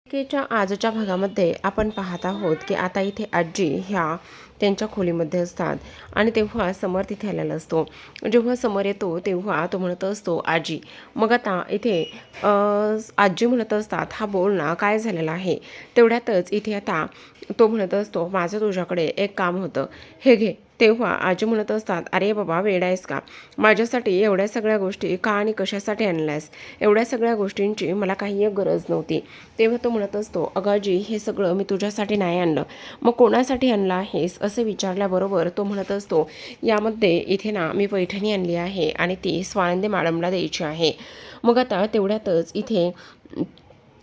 केच्या आजच्या भागामध्ये आपण पाहत आहोत की आता इथे आजी ह्या त्यांच्या खोलीमध्ये असतात आणि तेव्हा समर तिथे आलेला असतो. जेव्हा समर येतो तेव्हा तो म्हणत असतो आजी. मग आता इथे आजी म्हणत असतात हा बोल ना काय झालेलं आहे. तेवढ्यातच इथे आता तो म्हणत असतो माझं तुझ्याकडे एक काम होतं, हे घे. तेव्हा आजी म्हणत असतात अरे बाबा वेडा आहेस का, माझ्यासाठी एवढ्या सगळ्या गोष्टी का आणि कशासाठी आणल्यास, एवढ्या सगळ्या गोष्टींची मला काही एक गरज नव्हती. तेव्हा तो म्हणत असतो अगं आजी हे सगळं मी तुझ्यासाठी नाही आणलं, मग कोणासाठी आणलं आहेस असे विचारल्याबरोबर तो म्हणत असतो यामध्ये इथे ना मी पैठणी आणली आहे आणि ती स्वानंदी मॅडमला द्यायची आहे. मग आता तेवढ्यातच इथे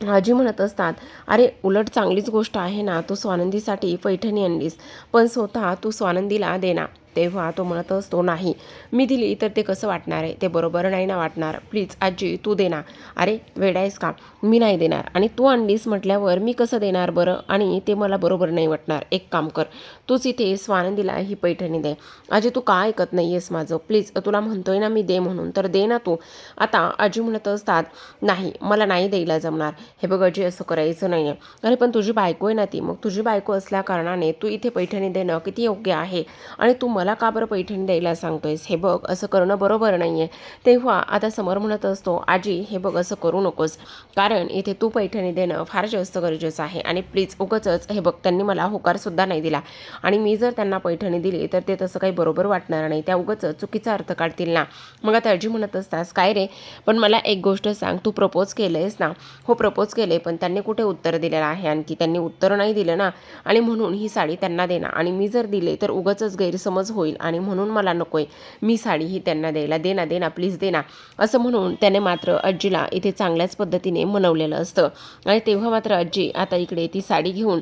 आजी म्हणत असतात अरे उलट चांगलीच गोष्ट आहे ना, तू स्वानंदीसाठी पैठणी आणलीस, पण स्वतः तू स्वानंदीला दे ना. तेव्हा तो म्हणत असतो नाही, मी दिली तर ते कसं वाटणार आहे, ते बरोबर नाही ना वाटणार, प्लीज आजी तू दे ना. अरे वेडायस का, मी नाही देणार, आणि तू आणलीस म्हटल्यावर मी कसं देणार बरं, आणि ते मला बरोबर नाही वाटणार. एक काम कर, तूच इथे स्वानंदीला ही पैठणी दे. आजी तू का ऐकत नाही आहेस माझं, प्लीज तुला म्हणतोय ना मी दे म्हणून, तर दे ना तू. आता आजी म्हणत असतात नाही मला नाही द्यायला जमणार. हे बघ आजी असं करायचं नाही आहे. अरे पण तुझी बायको आहे ना ती, मग तुझी बायको असल्या कारणाने तू इथे पैठणी देणं किती योग्य आहे, आणि तू मला का बरं पैठणी द्यायला सांगतोयस, हे बघ असं करणं बरोबर नाही आहे. तेव्हा आता समोर म्हणत असतो आजी हे बघ असं करू नकोस, कारण इथे तू पैठणी देणं फार जास्त गरजेचं आहे, आणि प्लीज उगाचच हे बघ त्यांनी मला होकारसुद्धा नाही दिला, आणि मी जर त्यांना पैठणी दिली तर ते तसं काही बरोबर वाटणार नाही, त्या उगाचच चुकीचा अर्थ काढतील ना. मग आता आजी म्हणत असतास काय रे, पण मला एक गोष्ट सांग, तू प्रपोज केलं आहेस ना. हो प्रपोज केले, पण त्यांनी कुठे उत्तर दिलेलं आहे, आणखी त्यांनी उत्तर नाही दिलं ना, आणि म्हणून ही साडी त्यांना देणार, आणि मी जर दिले तर उगाचच गैरसमज होईल, आणि म्हणून मला नकोय मी साडी ही त्यांना द्यायला, देना देना प्लीज देना, असं म्हणून त्याने मात्र आजीला इथे चांगल्याच पद्धतीने मनवलेलं असतं. आणि तेव्हा मात्र आजी आता इकडे ती साडी घेऊन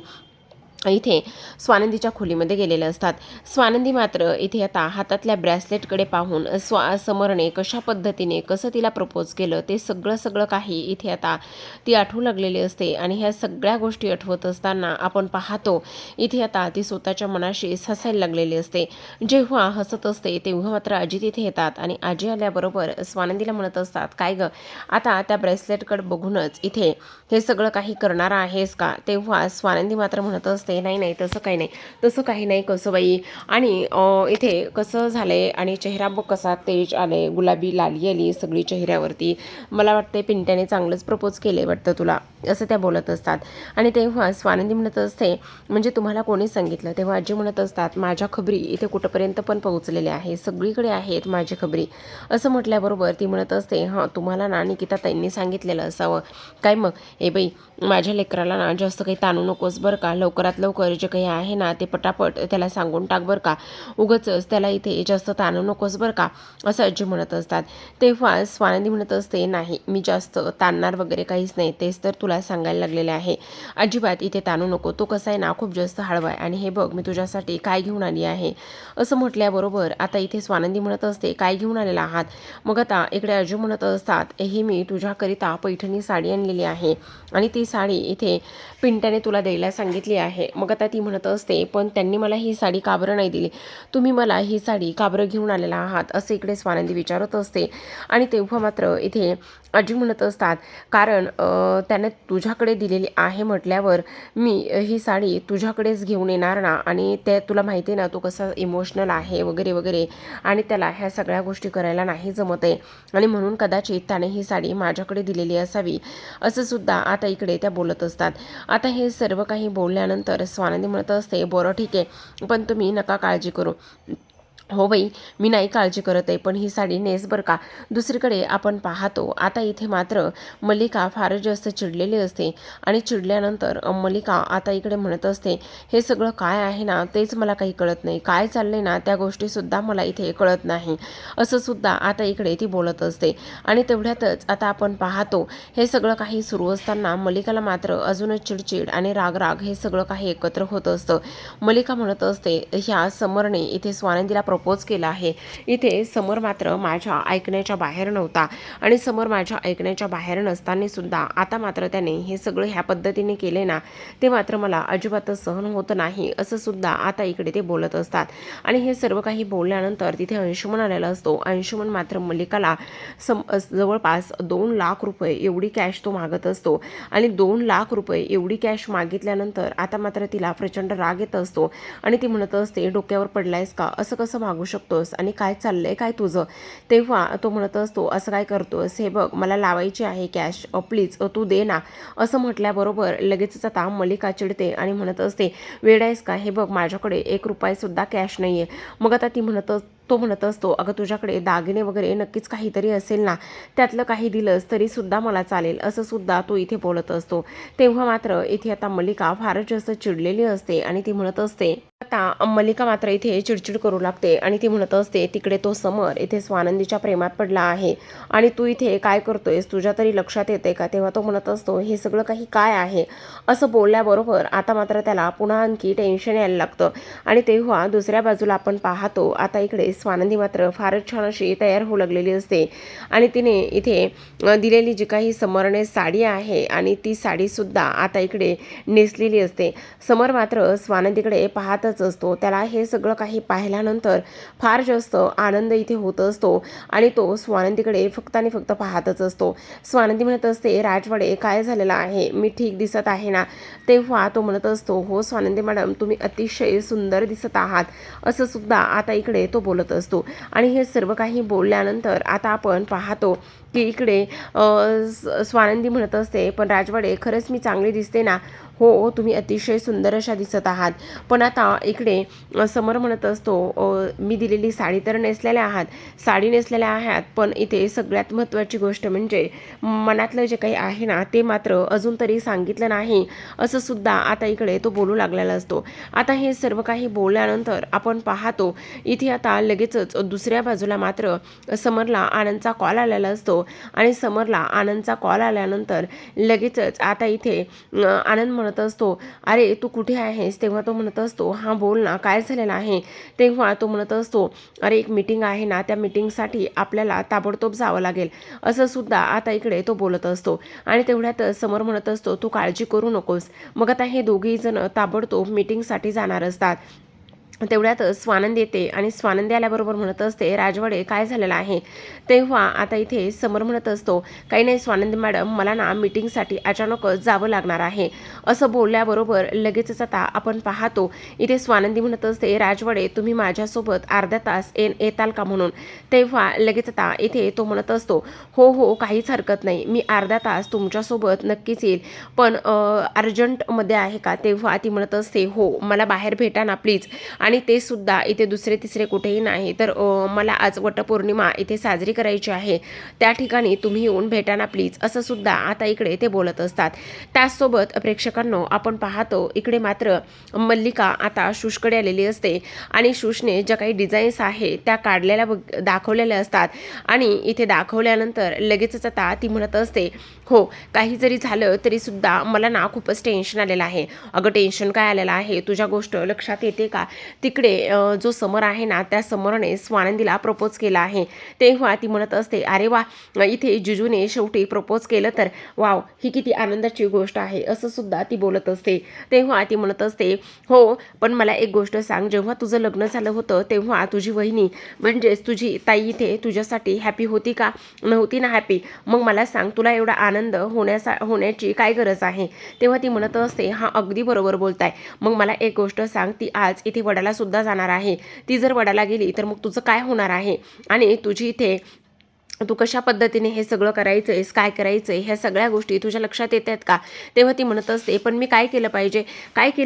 इथे स्वानंदीच्या खोलीमध्ये गेलेले असतात. स्वानंदी मात्र इथे आता हातातल्या ब्रॅसलेटकडे पाहून समरने कशा पद्धतीने कसं तिला प्रपोज केलं ते सगळं काही इथे आता ती आठवू लागलेली असते. आणि ह्या सगळ्या गोष्टी आठवत असताना आपण पाहतो इथे आता ती स्वतःच्या मनाशी हसायला लागलेली असते. जेव्हा हसत असते तेव्हा मात्र आजी तिथे येतात, आणि आजी आल्याबरोबर स्वानंदीला म्हणत असतात काय गं, आता त्या ब्रेसलेटकडे बघूनच इथे हे सगळं काही करणार आहेस का. तेव्हा स्वानंदी मात्र म्हणत असते नाही नाही तसं काही नाही, तसं काही नाही कसं बाई, आणि इथे कसं झालंय, आणि चेहरा बघ कसा तेज आले, गुलाबी लाली आली सगळी चेहऱ्यावरती, मला वाटते पिंट्याने चांगलंच प्रपोज केले वाटतं तुला, असं त्या बोलत असतात. आणि तेव्हा स्वानंदी म्हणत असते म्हणजे तुम्हाला कोणी सांगितलं. तेव्हा आजी म्हणत असतात माझ्या खबरी इथे कुठंपर्यंत पण पोहोचलेल्या आहे, सगळीकडे आहेत माझी खबरी, असं म्हटल्याबरोबर ती म्हणत असते हां तुम्हाला ना निकिता ताईंनी सांगितलेलं असावं काय. मग ए बाई माझ्या लेकराला ना जास्त काही ताणू नकोस बरं का, लवकरात लवकर जे काही आहे ना ते पटापट त्याला सांगून टाक बरं का, उगाचच त्याला इथे जास्त ताणू नकोस बरं का, असं आजी म्हणत असतात. तेव्हा स्वानंदी म्हणत असते नाही मी जास्त ताणणार वगैरे काहीच नाही, तेच तर तुला सांगायला लागलेले आहे, अजिबात इथे ताणू नको, तो कसा आहे ना खूप जास्त हळवा आहे, आणि हे बघ मी तुझ्यासाठी काय घेऊन आली आहे, असं म्हटल्याबरोबर आता इथे स्वानंदी म्हणत असते काय घेऊन आलेला आहात. मग आता इकडे आजी म्हणत असतात हे मी तुझ्याकरिता पैठणी साडी आणलेली आहे, आणि ती साडी इथे पिंट्याने तुला द्यायला सांगितली आहे. मग आता ती म्हणत असते पण त्यांनी मला ही साडी का बरं नाही दिली, तुम्ही मला ही साडी का बरं घेऊन आलेला आहात, असे इकडे स्वानंदी विचारत असते. आणि तेव्हा मात्र इथे आजी म्हणत असतात कारण त्याने तुझ्याकडे दिलेली आहे म्हटल्यावर मी ही साडी तुझ्याकडेच घेऊन येणार ना, आणि ते तुला माहिती आहे ना तो कसा इमोशनल आहे वगैरे वगैरे, आणि त्याला ह्या सगळ्या गोष्टी करायला नाही जमत आहे, आणि म्हणून कदाचित त्याने ही साडी माझ्याकडे दिलेली असावी, असं सुद्धा आता इकडे त्या बोलत असतात. आता हे सर्व काही बोलल्यानंतर स्वानंदी म्हणत असते बरं ठीक आहे, पण तुम्ही नका काळजी करू. हो बाई मी नाही काळजी करत आहे, पण ही साडी नेस बरं का. दुसरीकडे आपण पाहतो आता इथे मात्र मल्लिका फारच जास्त चिडलेली असते, आणि चिडल्यानंतर मल्लिका आता इकडे म्हणत असते हे सगळं काय आहे ना तेच मला काही कळत नाही, काय चाललंय ना त्या गोष्टीसुद्धा मला इथे कळत नाही, असं सुद्धा आता इकडे ती बोलत असते. आणि तेवढ्यातच आता आपण पाहतो हे सगळं काही सुरू असताना मल्लिकाला मात्र अजूनच चिडचिड आणि राग हे सगळं काही एकत्र होत असतं. मल्लिका म्हणत असते ह्या समरने इथे स्वानंदीला प्रपोज केला आहे. इथे समर मात्र माझ्या ऐकण्याच्या बाहेर नव्हता आणि समर माझ्या ऐकण्याच्या बाहेर नसताना सुद्धा आता मात्र त्याने हे सगळं ह्या पद्धतीने केले ना, ते मात्र मला अजिबातच सहन होत नाही असं सुद्धा आता इकडे ते बोलत असतात. आणि हे सर्व काही बोलल्यानंतर तिथे अंशुमन आलेला असतो. अंशुमन मात्र मल्लिकाला जवळपास 2 लाख रुपये एवढी कॅश तो मागत असतो आणि 2 लाख रुपये एवढी कॅश मागितल्यानंतर आता मात्र तिला प्रचंड राग येत असतो आणि ती म्हणत असते, डोक्यावर पडलायस का, असं कसं मागू शकतोस आणि काय चाललंय काय तुझं. तेव्हा तो म्हणत असतो, असं काय करतोस, हे बघ मला लावायची आहे कॅश, प्लीज तू दे ना. असं म्हटल्याबरोबर लगेचच आता मल्लिका चिडते आणि म्हणत असते, वेड आहेस का, हे बघ माझ्याकडे 1 रुपया सुद्धा कॅश नाहीये. मग आता तो म्हणत असतो, अगं तुझ्याकडे दागिने वगैरे नक्कीच काहीतरी असेल ना, त्यातलं काही दिलंस तरी सुद्धा मला चालेल असं सुद्धा तो इथे बोलत असतो. तेव्हा मात्र इथे आता मल्लिका फारच जास्त चिडलेली असते आणि ती म्हणत असते, आता मल्लिका मात्र इथे चिडचिड करू लागते आणि ती म्हणत असते, तिकडे तो समर इथे स्वानंदीच्या प्रेमात पडला आहे आणि तू इथे काय करतोयस, तुझ्या तरी लक्षात येते का. तेव्हा तो म्हणत असतो, हे सगळं काही काय आहे. असं बोलल्याबरोबर आता मात्र त्याला पुन्हा आणखी टेन्शन यायला लागतं. आणि तेव्हा दुसऱ्या बाजूला आपण पाहतो, आता इकडे स्वानंदी मात्र फारच छान अशी तयार होऊ लागलेली असते आणि तिने इथे दिलेली जी काही समरने साडी आहे आणि ती साडीसुद्धा आता इकडे नेसलेली असते. समर मात्र स्वानंदीकडे पाहतच असतो. त्याला हे सगळं काही पाहिल्यानंतर फार जास्त आनंद इथे होत असतो आणि तो स्वानंदीकडे फक्त आणि फक्त पाहतच असतो. स्वानंदी म्हणत असते, राजवाडे काय झालेलं आहे, मी ठीक दिसत आहे ना. तेव्हा तो म्हणत असतो, हो स्वानंदी मॅडम तुम्ही अतिशय सुंदर दिसत आहात असं सुद्धा आता इकडे तो बोलत असतो. आणि हे सर्व काही बोलल्यानंतर आता आपण पाहतो की इकडे स्वानंदी म्हणत असते, पण राजवाडे खरंच मी चांगली दिसते ना. हो तुम्ही अतिशय सुंदर अशा दिसत आहात. पण आता इकडे समर म्हणत असतो, मी दिलेली साडी तर नेसलेल्या आहात, साडी नेसलेल्या आहात, पण इथे सगळ्यात महत्त्वाची गोष्ट म्हणजे मनातलं जे काही आहे ना ते मात्र अजून तरी सांगितलं नाही असं सुद्धा आता इकडे तो बोलू लागलेला असतो. आता हे सर्व काही बोलल्यानंतर आपण पाहतो इथे आता लगेचच दुसऱ्या बाजूला मात्र समरला आनंदचा कॉल आलेला असतो आणि समरला आनंदचा कॉल आल्यानंतर लगेचच आता इथे आनंद म्हणत असतो, अरे तू कुठे आहेस. तेव्हा तो म्हणत असतो, हां बोल ना काय झालेलं आहे. तेव्हा तो म्हणत असतो, अरे एक मीटिंग आहे ना, त्या मीटिंगसाठी आपल्याला ताबडतोब जावं लागेल असं सुद्धा आता इकडे तो बोलत असतो. आणि तेवढ्यात समर म्हणत असतो, तू काळजी करू नकोस. मग आता हे दोघेही जण ताबडतोब मीटिंगसाठी जाणार असतात. तेवढ्यात स्वानंद येते आणि स्वानंदी आल्याबरोबर म्हणत असते, राजवाडे काय झालेलं आहे. तेव्हा आता इथे समर म्हणत असतो, काही नाही स्वानंदी मॅडम मला ना मीटिंगसाठी अचानकच जावं लागणार आहे. असं बोलल्याबरोबर लगेचच आता आपण पाहतो इथे स्वानंदी म्हणत असते, राजवाडे तुम्ही माझ्यासोबत अर्धा तास येताल का म्हणून. तेव्हा लगेच आता इथे तो म्हणत असतो, हो हो काहीच हरकत नाही, मी अर्धा तास तुमच्यासोबत नक्कीच येईल, पण अर्जंटमध्ये आहे का. तेव्हा ती म्हणत असते, हो मला बाहेर भेटा ना प्लीज. आणि ते सुद्धा इथे दुसरे तिसरे कुठेही नाही तर मला आज वटपौर्णिमा इथे साजरी करायची आहे, त्या ठिकाणी तुम्ही येऊन भेटा ना प्लीज असं सुद्धा आता इकडे ते बोलत असतात. त्याचसोबत प्रेक्षकांनो आपण पाहतो इकडे मात्र मल्लिका आता शूशकडे आलेली असते आणि शूशने ज्या काही डिझाईन्स आहे त्या काढलेल्या दाखवलेल्या असतात आणि इथे दाखवल्यानंतर लगेचच आता ती म्हणत असते, हो काही जरी झालं तरी सुद्धा मला ना खूपच टेन्शन आलेलं आहे. अगं टेन्शन काय आलेलं आहे, तुझ्या गोष्ट लक्षात येते का. तिकडे जो समर आहे ना त्या समरने स्वानंदीला प्रपोज केला आहे. तेव्हा ती म्हणत असते, अरे वा इथे जिजूने शेवटी प्रपोज केलं तर वाव ही किती आनंदाची गोष्ट आहे असं सुद्धा ती बोलत असते. तेव्हा ती म्हणत असते, हो पण मला एक गोष्ट सांग, जेव्हा तुझं लग्न झालं होतं तेव्हा तुझी वहिनी म्हणजेच तुझी ताई इथे तुझ्यासाठी हॅपी होती का, नव्हती ना हॅपी. मग मला सांग तुला एवढा आनंद होण्याची काय गरज आहे. तेव्हा ती म्हणत असते, हां अगदी बरोबर बोलताय. मग मला एक गोष्ट सांग, ती आज इथे वडाला सुद्धा जाणार आहे, ती जर वडाला गेली तर मग तुझं काय होणार आहे आणि तुझी इथे तू कशा पद्धतीने हे सगळं करायचं आहेस, काय करायचं आहे, ह्या सगळ्या गोष्टी तुझ्या लक्षात येत आहेत का. तेव्हा ती म्हणत असते, पण मी काय केलं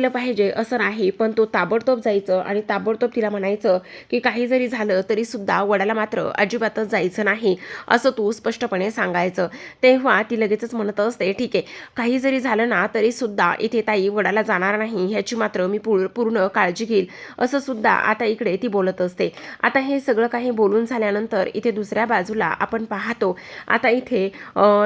पाहिजे असं नाही, पण तो ताबडतोब जायचं आणि ताबडतोब तिला म्हणायचं की काही जरी झालं तरीसुद्धा वडाला मात्र अजिबातच जायचं नाही असं तू स्पष्टपणे सांगायचं. तेव्हा ती लगेचच म्हणत असते, ठीक आहे काही जरी झालं ना तरीसुद्धा इथे ताई वडाला जाणार नाही ह्याची मात्र मी पूर्ण काळजी घेईल असं सुद्धा आता इकडे ती बोलत असते. आता हे सगळं काही बोलून झाल्यानंतर इथे दुसऱ्या बाजूला आपण पाहतो आता इथे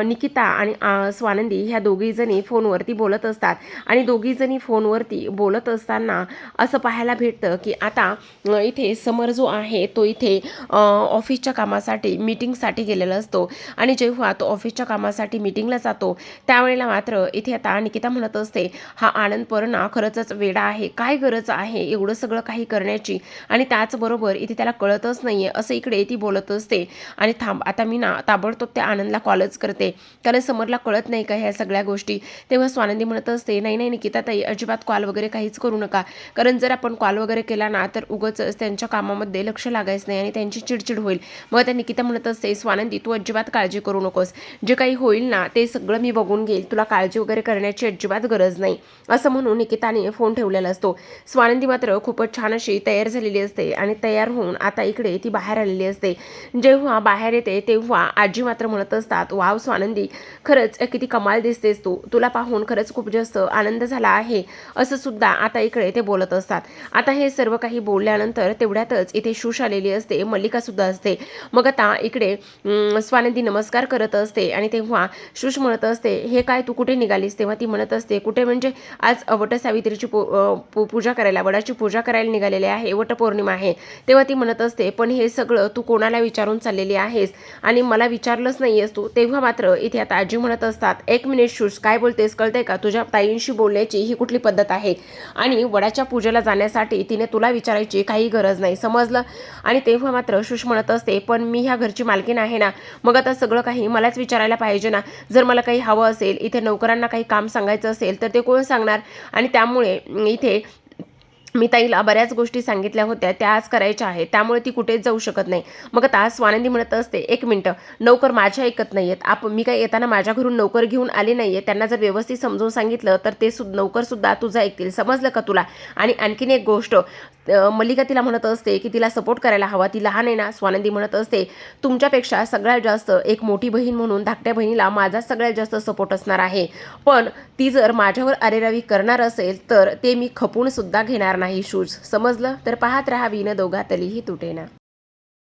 निकिता आणि स्वानंदी ह्या दोघीजणी फोनवरती बोलत असतात आणि दोघीजणी फोनवरती बोलत असताना असं पाहायला भेटतं की आता इथे समर जो आहे तो इथे ऑफिसच्या कामासाठी मीटिंगसाठी गेलेला असतो आणि जेव्हा तो ऑफिसच्या कामासाठी मीटिंगला जातो त्यावेळेला मात्र इथे आता निकिता म्हणत असते, हा आनंद पर्णा खरंच वेडा आहे, काय गरज आहे एवढं सगळं काही करण्याची आणि त्याचबरोबर इथे त्याला कळतच नाहीये असं इकडे ती बोलत असते. आणि थांब आता मी ना ताबडतोब त्या आनंदला कॉलच करते कारण समरला कळत नाही का ह्या सगळ्या गोष्टी. तेव्हा स्वानंदी म्हणत असते, नाही नाही निकिता ताई अजिबात कॉल वगैरे काहीच करू नका कारण जर आपण कॉल वगैरे केला ना तर उगाच त्यांच्या कामामध्ये लक्ष लागायचं नाही आणि त्यांची चिडचिड होईल. मग त्या निकिता म्हणत असते, स्वानंदी तू अजिबात काळजी करू नकोस, जे काही होईल ना ते सगळं मी बघून घेईल, तुला काळजी वगैरे करण्याची अजिबात गरज नाही असं म्हणून निकिताने फोन ठेवलेला असतो. स्वानंदी मात्र खूपच छान अशी तयार झालेली असते आणि तयार होऊन आता इकडे ती बाहेर आलेली असते. जेव्हा बाहेर येते तेव्हा आजी मात्र म्हणत असतात, वाव स्वानंदी खरंच किती कमाल दिसतेस तू, तुला पाहून खरंच खूप जास्त आनंद झाला आहे असं सुद्धा आता इकडे ते बोलत असतात. आता हे सर्व काही बोलल्यानंतर तेवढ्यातच इथे शुश आलेली असते, मल्लिका सुद्धा असते. मग आता इकडे स्वानंदी नमस्कार करत असते आणि तेव्हा शुश म्हणत असते, हे काय तू कुठे निघालीस? तेव्हा ती म्हणत असते, कुठे म्हणजे आज वटसावित्रीची पूजा करायला, वडाची पूजा करायला निघालेली आहे, वटपौर्णिमा आहे. तेव्हा ती म्हणत असते, पण हे सगळं तू कोणाला विचारून चाललेली आहेस आणि मला विचारलंच नाहीयेस तू. तेव्हा मात्र इथे आता आजी म्हणत असतात, एक मिनिट शुश काय बोलतेस कळतंय का? तुझ्या ताईंशी बोलण्याची ही कुठली पद्धत आहे? आणि वडाच्या पूजेला जाण्यासाठी तिने तुला विचारायची काही गरज नाही, समजलं? आणि तेव्हा मात्र शुश म्हणत असते, पण मी ह्या घरची मालकीण आहे ना, मग आता सगळं काही मलाच विचारायला पाहिजे ना. जर मला काही हवं असेल, इथे नोकरांना काही काम सांगायचं असेल तर ते कोण सांगणार? आणि त्यामुळे इथे मी ताईला बऱ्याच गोष्टी सांगितल्या होत्या त्या आज करायच्या आहेत, त्यामुळे ती कुठेच जाऊ शकत नाही. मग आता स्वानंदी म्हणत असते, एक मिनटं, नोकर माझ्या ऐकत नाहीयेत, मी काय येताना माझ्या घरून नोकर घेऊन आले नाहीये, त्यांना जर व्यवस्थित समजून सांगितलं तर ते नोकर सुद्धा तुझं ऐकतील, समजलं का तुला? आणि आणखीन एक गोष्ट मल्लिका तिला म्हणत असते की तिला सपोर्ट करायला हवा, ती लहान आहे ना. स्वानंदी म्हणत असते, तुमच्यापेक्षा सगळ्यात जास्त एक मोठी बहीण म्हणून धाकट्या बहिणीला माझा सगळ्यात जास्त सपोर्ट असणार आहे, पण ती जर माझ्यावर अरेरावी करणार असेल तर ते मी खपून सुद्धा घेणार नाही शूज, समजलं? तर पाहत राहा विन दोघातलीही तुटेना.